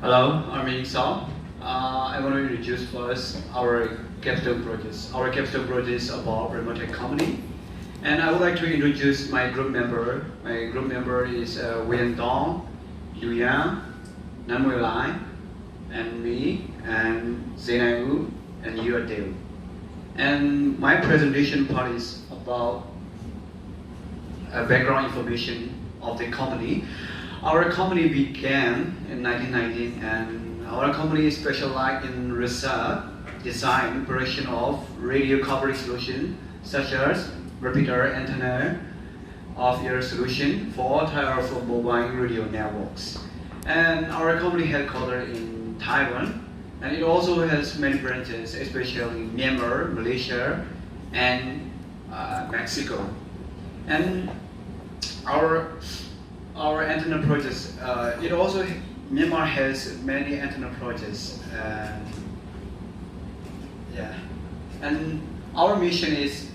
Hello, I'm Ming Sao. I want to introduce first our capstone project. Our capstone project is about remote tech company, and I would like to introduce my group member. My group member is Wen Dong, Yu Yang, Nam Wei Lai, and me, and Zainai Wu, and Yu Dale. And my presentation part is about background information of the company. Our company began in 1919, and our company is specialized in research, design, operation of radio coverage solutions such as repeater antenna of ear solution for all types of mobile radio networks. And our company headquartered in Taiwan, and it also has many branches, especially in Myanmar, Malaysia, and Mexico. And our antenna projects, Myanmar has many antenna projects. And our mission is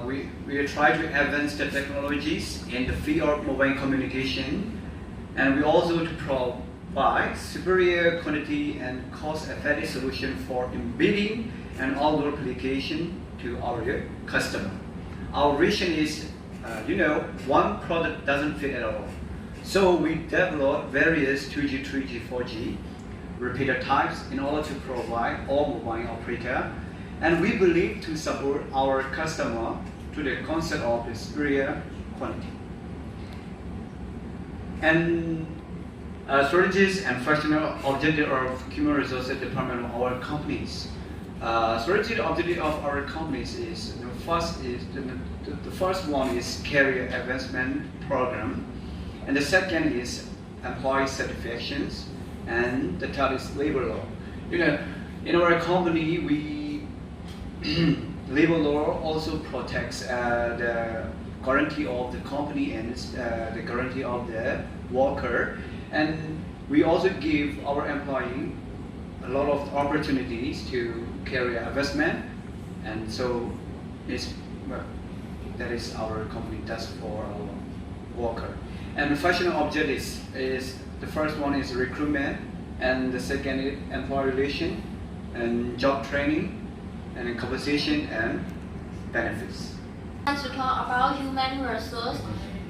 we try to advance the technologies in the field of mobile communication, and we also to provide superior quality and cost-effective solution for embedding and outdoor application to our customer. Our vision is one product doesn't fit at all. So we develop various 2G, 3G, 4G repeater types in order to provide all mobile operator. And we believe to support our customer to the concept of the superior quality. And strategies and functional objective of human resources department of our companies. Strategic objective of our companies is the first one is career advancement program, and the second is employee satisfactions, and the third is labor law. In our company, we labor law also protects the guarantee of the company and the guarantee of the worker, and we also give our employee a lot of opportunities to career advancement, and so that is our company does for our worker. And the functional objectives is the first one is recruitment, and the second is employee relation, and job training, and compensation and benefits. To talk about human resource.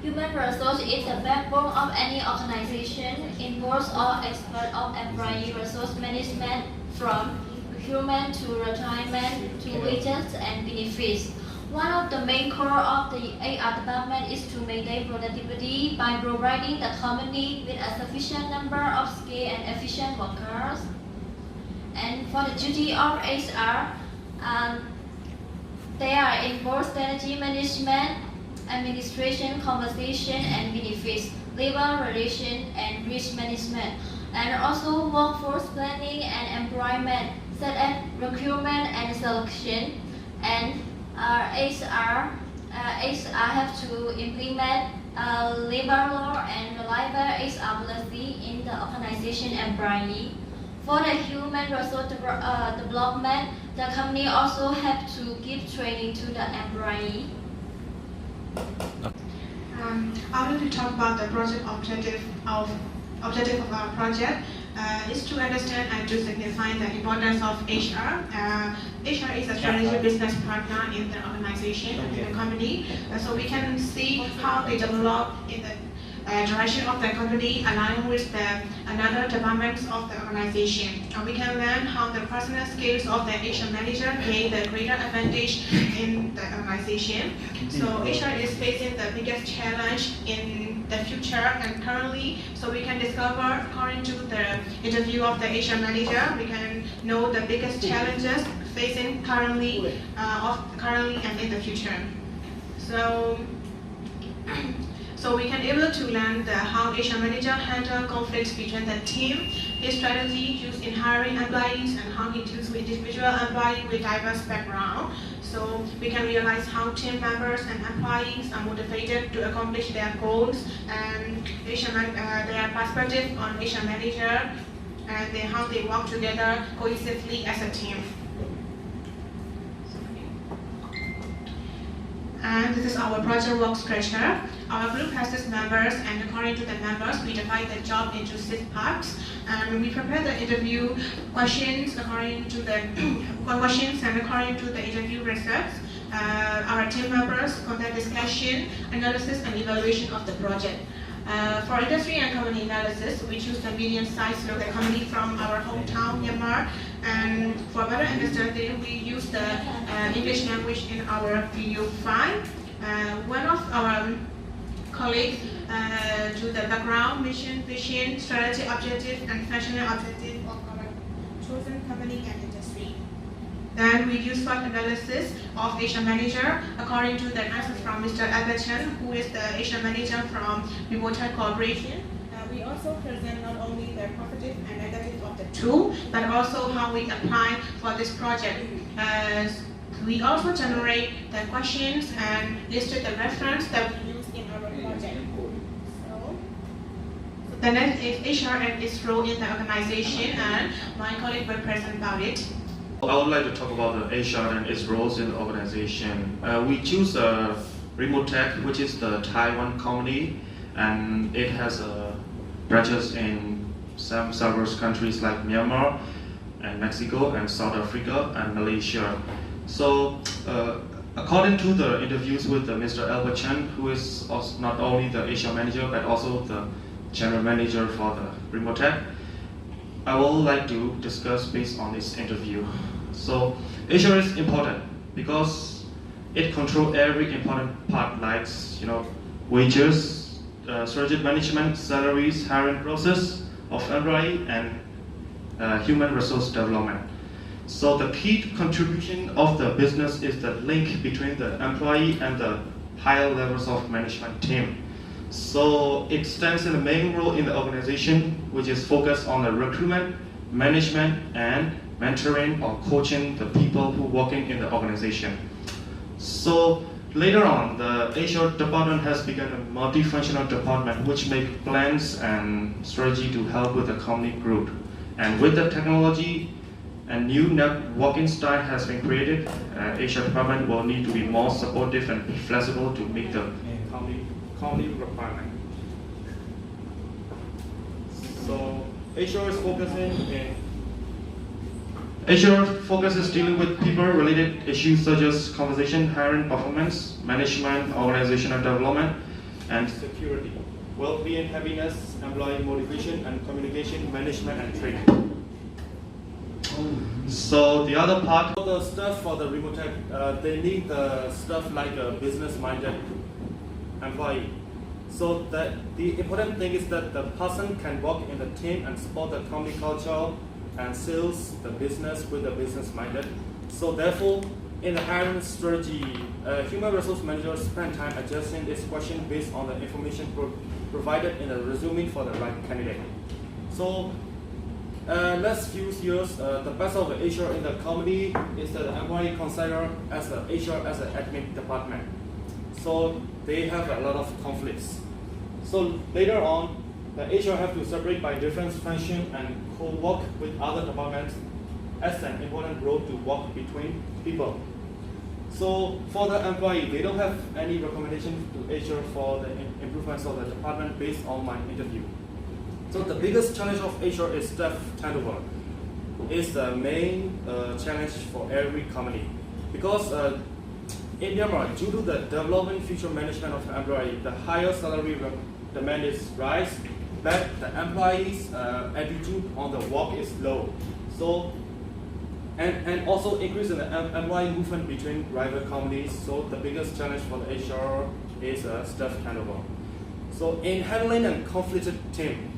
Human resource is the backbone of any organization. It involves all aspects of employee resource management, from procurement to retirement to wages and benefits. One of the main core of the HR department is to maintain productivity by providing the company with a sufficient number of skilled and efficient workers. And for the duty of HR, they are involved strategy management, administration, compensation and benefits, labor relation and risk management, and also workforce planning and employment, such as recruitment and selection. And HR have to implement labor law and reliable HR policy in the organization employee. For the human resource development, the company also have to give training to the employee. I want to talk about the project objective of our project is to understand and to signify the importance of HR. HR is a strategic business partner in the organization, in the company, so we can see how they develop in the direction of the company align with the another departments of the organization. We can learn how the personal skills of the HR manager gain the greater advantage in the organization. So HR is facing the biggest challenge in the future and currently, so we can discover according to the interview of the HR manager, we can know the biggest challenges facing currently and in the future. So we can able to learn how HR manager handle conflicts between the team, his strategy used in hiring employees, and how he deals with individual employees with diverse background. So we can realize how team members and employees are motivated to accomplish their goals, and their perspective on HR manager, and how they work together cohesively as a team. And this is our project work structure. Our group has 6 members, and according to the members, we divide the job into 6 parts. And we prepare the interview questions according to the questions and according to the interview results. Our team members conduct discussion, analysis, and evaluation of the project. For industry and company analysis, we choose the medium-sized local company from our hometown, Myanmar. And for better understanding, we use the English language in our video file. One of our colleagues do the background, mission, vision, strategy, objective, and functional objective of our chosen company and industry. Then we use SWOT analysis of Asia Manager according to the answers from Mr. Albert Chen, who is the Asia Manager from Remote Corporation. We also present not only the positive and negative of the tool, but also how we apply for this project. We also generate the questions and listed the reference that we use in our project. So, the next is HR and its role in the organization, and my colleague will present about it. I would like to talk about the HR and its roles in the organization. We choose Remote Tech, which is the Taiwan company, and it has branches in several countries like Myanmar and Mexico and South Africa and Malaysia. So, according to the interviews with Mr. Albert Chen, who is also not only the Asia manager but also the general manager for the Remote Tech, I would like to discuss based on this interview. So, HR is important because it controls every important part, like wages, strategic management, salaries, hiring process of employee, and human resource development. So the key contribution of the business is the link between the employee and the higher levels of management team. So it stands in the main role in the organization, which is focused on the recruitment, management, and mentoring or coaching the people who working in the organization. So later on, the HR department has become a multifunctional department which makes plans and strategy to help with the company growth. And with the technology and new networking style has been created, HR department will need to be more supportive and flexible to meet the company requirement. So HR focuses dealing with people-related issues such as compensation, hiring, performance, management, organizational development, and security, well-being, happiness, employee motivation, and communication, management, and training. So the other part of the stuff for the Remote Tech, they need the stuff like a business-minded employee. So that the important thing is that the person can work in the team and support the company culture and sales the business with the business-minded. So therefore, in the hiring strategy, human resource managers spend time adjusting this question based on the information provided in the resume for the right candidate. So last few years, the best of the HR in the company is that the employee consider as the HR as an admin department. So they have a lot of conflicts. So later on, the HR have to separate by different functions and co-work with other departments as an important role to work between people. So for the employee, they don't have any recommendation to HR for the improvements of the department based on my interview. So the biggest challenge of HR is staff turnover. It's the main challenge for every company because in Myanmar, due to the development future management of the employee, the higher salary demand is rise, but the employees' attitude on the work is low. So and also increase in the employee movement between rival companies. So the biggest challenge for the HR is staff turnover. So in handling a conflicted team,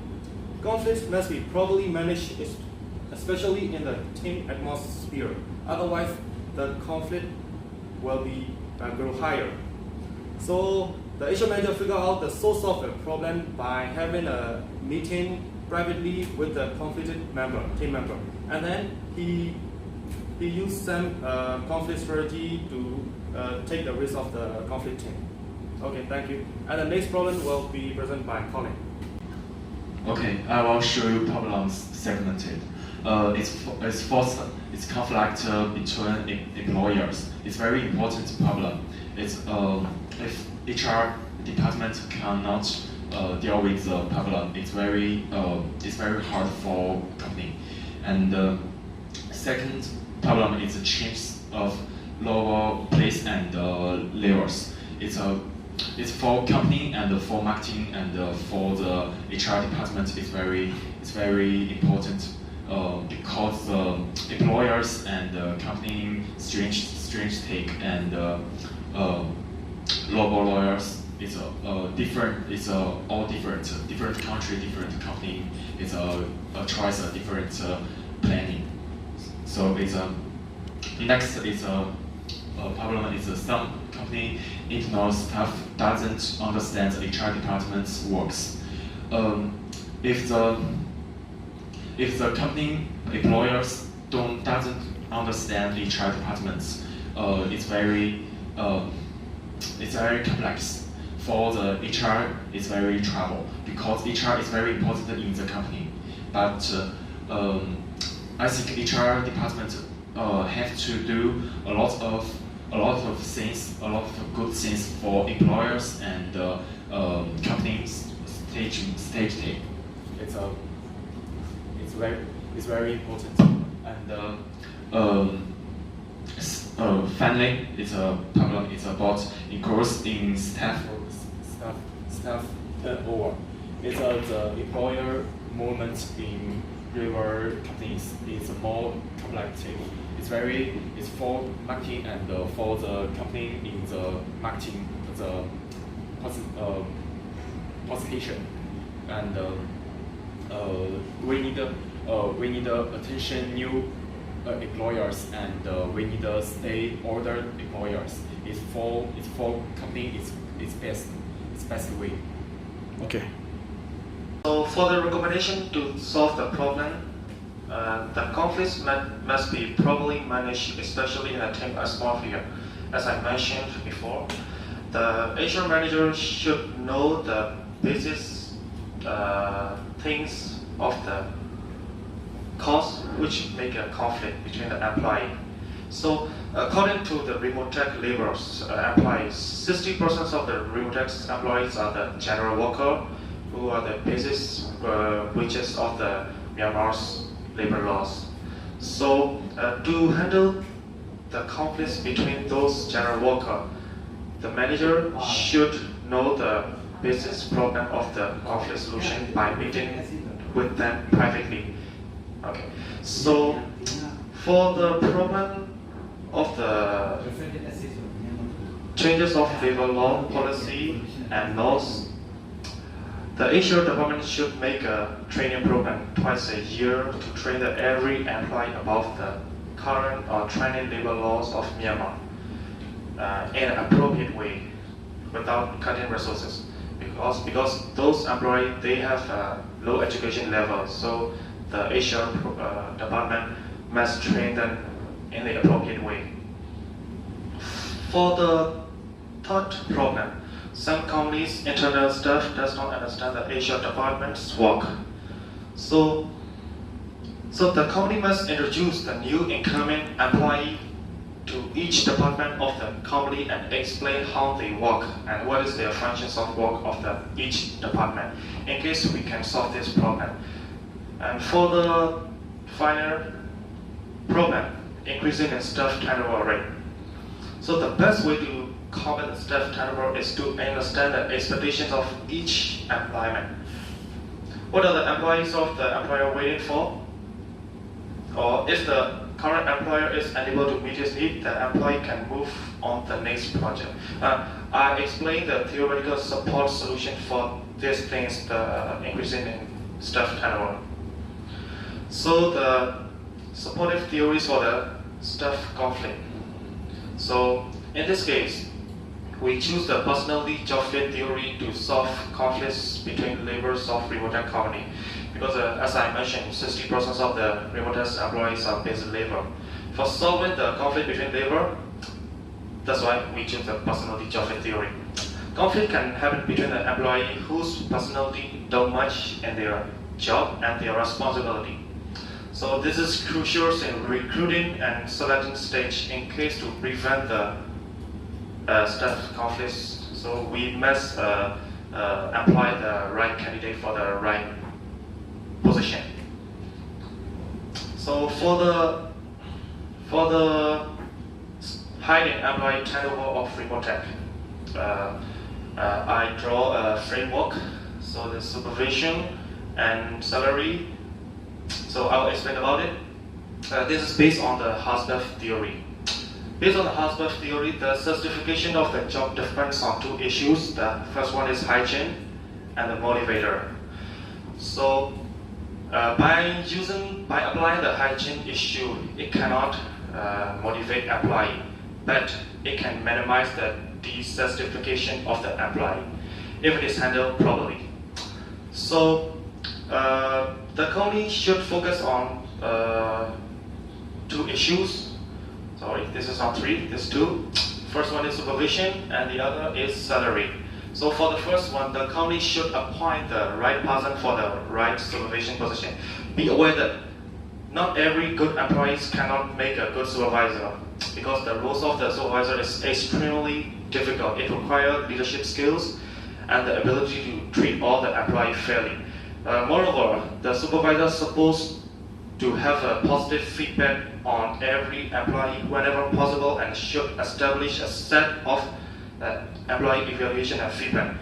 conflicts must be properly managed, especially in the team atmosphere. Otherwise, the conflict will be grow higher. So the HR manager figure out the source of the problem by having a meeting privately with the conflicted team member, and then he used some conflict strategy to take the risk of the conflict team. Okay, thank you. And the next problem will be presented by Colin. Okay, I will show you problems segmented. It's conflict between employers. It's very important problem. It's if HR department cannot deal with the problem, it's very hard for company. And second problem is the change of lower place and levels. It's for company and for marketing and for the HR department. It's very important because employers and company strange take and local lawyers. It's different. It's all different country, different company. It's a choice, a different planning. So it's next is a problem is some company internal staff doesn't understand the HR department's works. If the company employers doesn't understand HR departments, it's very complex. For the HR, it's very trouble because HR is very important in the company. But I think HR department have to do a lot of things, a lot of good things for employers and companies stage take. It's very important. And finally, it's a problem. It's about increase in staff turnover. It's the employer movement in river companies is more complicated. It's for marketing and for the company in the marketing the position, and we need attention new employers, and we need stay order employers. It's for company. It's best way. Okay. So for the recommendation to solve the problem, the conflicts must be properly managed, especially in a team atmosphere. As I mentioned before, the HR manager should know the basic things of the cause which make a conflict between the employee. So according to the remote tech laborers employees, 60% of the remote tech employees are the general worker, who are the basis breaches of the Myanmar's labor laws. So to handle the conflicts between those general workers, the manager should know the business problem of the conflict solution by meeting with them privately. Okay. So for the problem of the changes of labor law policy and laws, the HR department should make a training program twice a year to train every employee about the current or training labor laws of Myanmar in an appropriate way without cutting resources. Because those employees, they have a low education level, so the HR department must train them in the appropriate way. For the third problem, some companies' internal staff does not understand the HR department's work. So the company must introduce the new incoming employee to each department of the company and explain how they work and what is their functions of work of each department, in case we can solve this problem. And for the final problem, increasing in staff turnover rate. So the best way to combat the staff turnover is to understand the expectations of each employment. What are the employees of the employer waiting for? Or if the current employer is unable to meet his need, the employee can move on the next project. I explained the theoretical support solution for these things, the increasing in staff turnover. So the supportive theories for the staff conflict. So in this case, we choose the personality job fit theory to solve conflicts between laborers of remote tech company. Because as I mentioned, 60% of the remote tech employees are basic labor. For solving the conflict between labor, that's why we choose the personality job fit theory. Conflict can happen between the employee whose personality don't match in their job and their responsibility. So this is crucial in recruiting and selecting stage in case to prevent the staff conflicts. So we must employ the right candidate for the right position. So for the hiding employee turnover of Remotech, I draw a framework. So the supervision and salary. So I will explain about it. This is based on the Hausberg theory. Based on the Hausberg theory, the certification of the job depends on two issues. The first one is hygiene and the motivator. So by applying the hygiene issue, it cannot motivate employee, but it can minimize the decertification of the employee if it is handled properly. So the company should focus on two issues. Sorry, this is not three, this is two. First one is supervision and the other is salary. So for the first one, the company should appoint the right person for the right supervision position. Be aware that not every good employee cannot make a good supervisor because the roles of the supervisor is extremely difficult. It requires leadership skills and the ability to treat all the employees fairly. Moreover, the supervisor is supposed to have a positive feedback on every employee whenever possible and should establish a set of employee evaluation and feedback.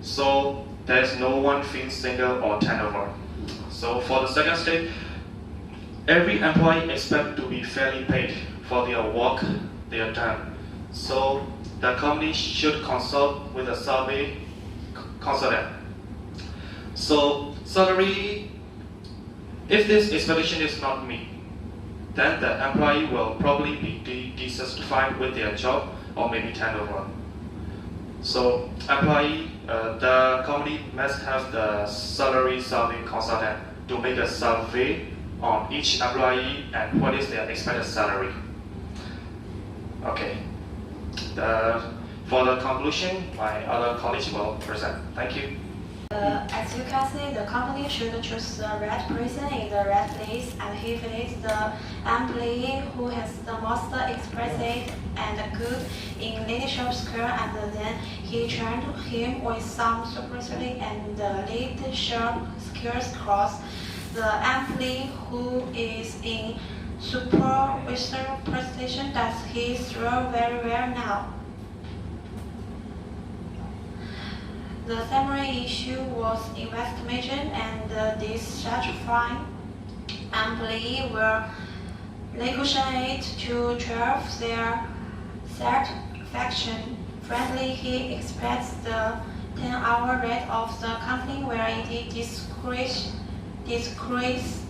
So there is no one feels single or turnover. So for the second step, every employee expects to be fairly paid for their work they have done. So the company should consult with a survey consultant. So salary, if this expectation is not met, then the employee will probably be dissatisfied with their job or maybe turnover. So the company must have the salary survey consultant to make a survey on each employee and what is their expected salary. Okay. For the conclusion, my other colleagues will present. Thank you. As you can see, the company should choose the right person in the right place, and if it is the employee who has the most expressive and good in leadership skill, and then he trained him with some supervisory and leadership skills across. The employee who is in supervisory position does his role very well now. The summary issue was investigation and dissatisfying. Employees were negotiate to drive their satisfaction. Friendly, he expects the 10-hour rate of the company where it decrease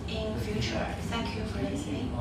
in future. Thank you for listening.